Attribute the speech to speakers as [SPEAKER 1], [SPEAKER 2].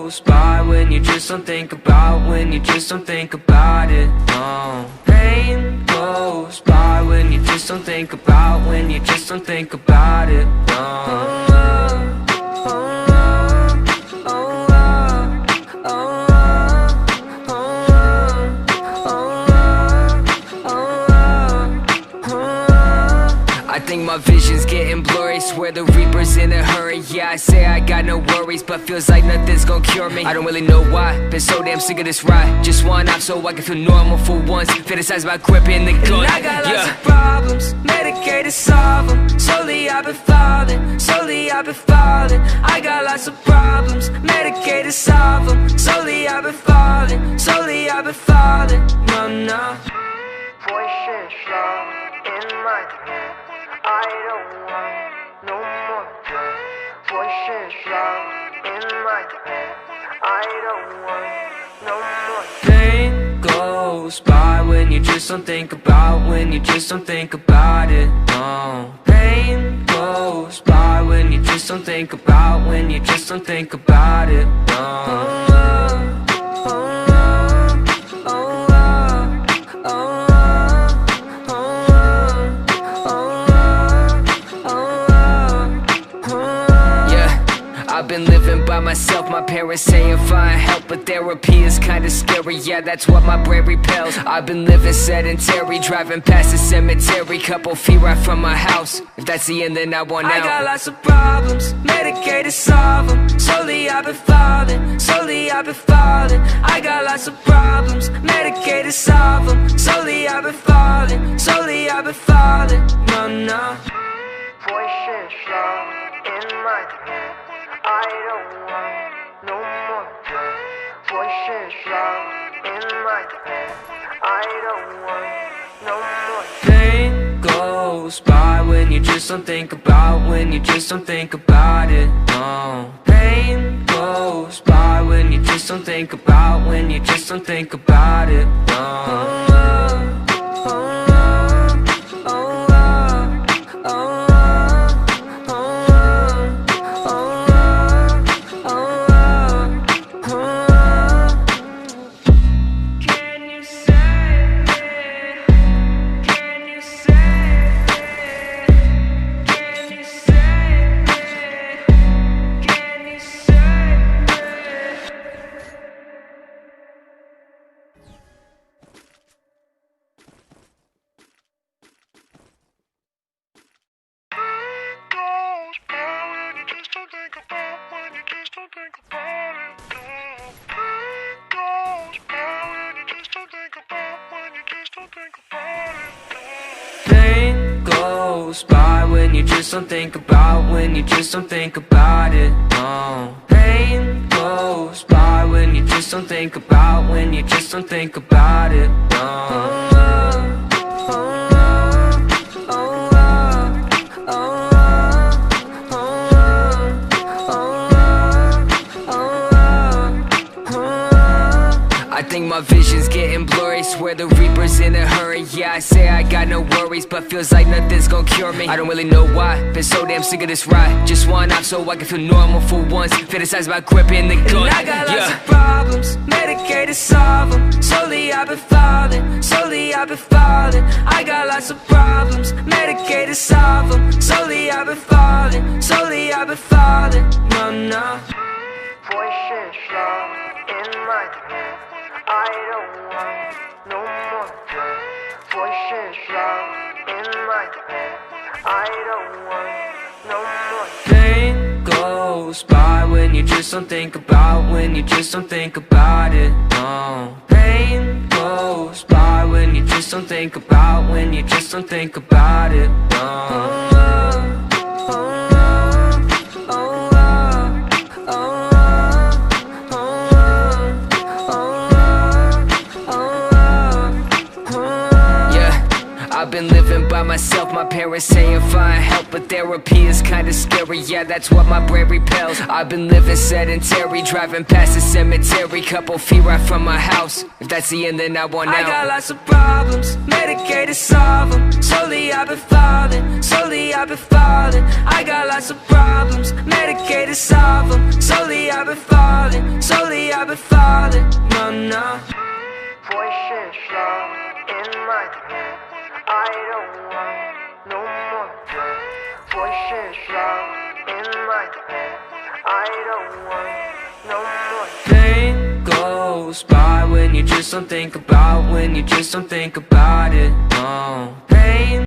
[SPEAKER 1] goes by when you just don't think about, when you just don't think about it, no. Pain goes by when you just don't think about, when you just don't think about it, no. I think my vision's getting blurry, swear the Reaper's in a hurry. Yeah, I say I got no worries, but feels like nothing's gonna cure me. I don't really know why, been so damn sick of this ride. Just one off so I can feel normal for once. Fantasize about gripping the gun.
[SPEAKER 2] And I got lots of problems, medicated, solve them. Slowly I've been falling, slowly I've been falling. I got lots of problems, medicated, solve them. Slowly I've been falling, slowly I've been falling. No, no.
[SPEAKER 3] Voices loud in my head, I don't want no more pain. Voices loud in my head, I don't want no more
[SPEAKER 1] Pain goes by when you just don't think about, when you just don't think about it, no. Pain goes by when you just don't think about, when you just don't think about it, no. I've been living by myself, my parents saying find help, but therapy is kinda scary, yeah, that's what my brain repels. I've been living sedentary, driving past the cemetery, couple feet right from my house. If that's the end, then I want out.
[SPEAKER 2] I got lots of problems, medicated, solve them. Slowly I've been falling, slowly I've been falling. I got lots of problems, medicated, solve them. Slowly I've been falling, slowly I've been falling. No, no.
[SPEAKER 3] voices loud in my head, I don't want no more pain. Voices loud in my head, I don't want no more
[SPEAKER 1] Pain goes by when you just don't think about, when you just don't think about it, no. Pain goes by when you just don't think about, when you just don't think about it, no. Pain goes by when you just don't think about, when you just don't think about it, no. Pain goes by when you just don't think about, when you just don't think about it, no. I think my vision's getting blurry, swear the Reaper's in a hurry. Yeah, I say I got no worries, but feels like nothing's gonna cure me. I don't really know why, been so damn sick of this ride. Just one off so I can feel normal for once. Fantasize about gripping the gun.
[SPEAKER 2] And I got lots of problems, medicated, solve them. Slowly I've been falling, slowly I've been falling. I got lots of problems, medicated, solve them. Slowly I've been falling, slowly I've been falling. No, no.
[SPEAKER 3] voices loud in my head, I don't want no more pain. Voices loud in my head, I don't want no more
[SPEAKER 1] Pain goes by when you just don't think about, when you just don't think about it, no. Pain goes by when you just don't think about, when you just don't think about it, no. I've been living by myself, my parents saying find help, but therapy is kinda scary, yeah, that's what my brain repels. I've been living sedentary, driving past the cemetery, couple feet right from my house. If that's the end, then I want out.
[SPEAKER 2] I got lots of problems, medicated. medicated, solve them. Slowly I've been falling, slowly I've been falling. I got lots of problems, medicated, solve them. Slowly I've been falling, slowly I've been falling. No, no.
[SPEAKER 3] Voices loud in my head, I don't want no more pain. Voices loud in my head, I don't want no more
[SPEAKER 1] Pain goes by when you just don't think about, when you just don't think about it, no.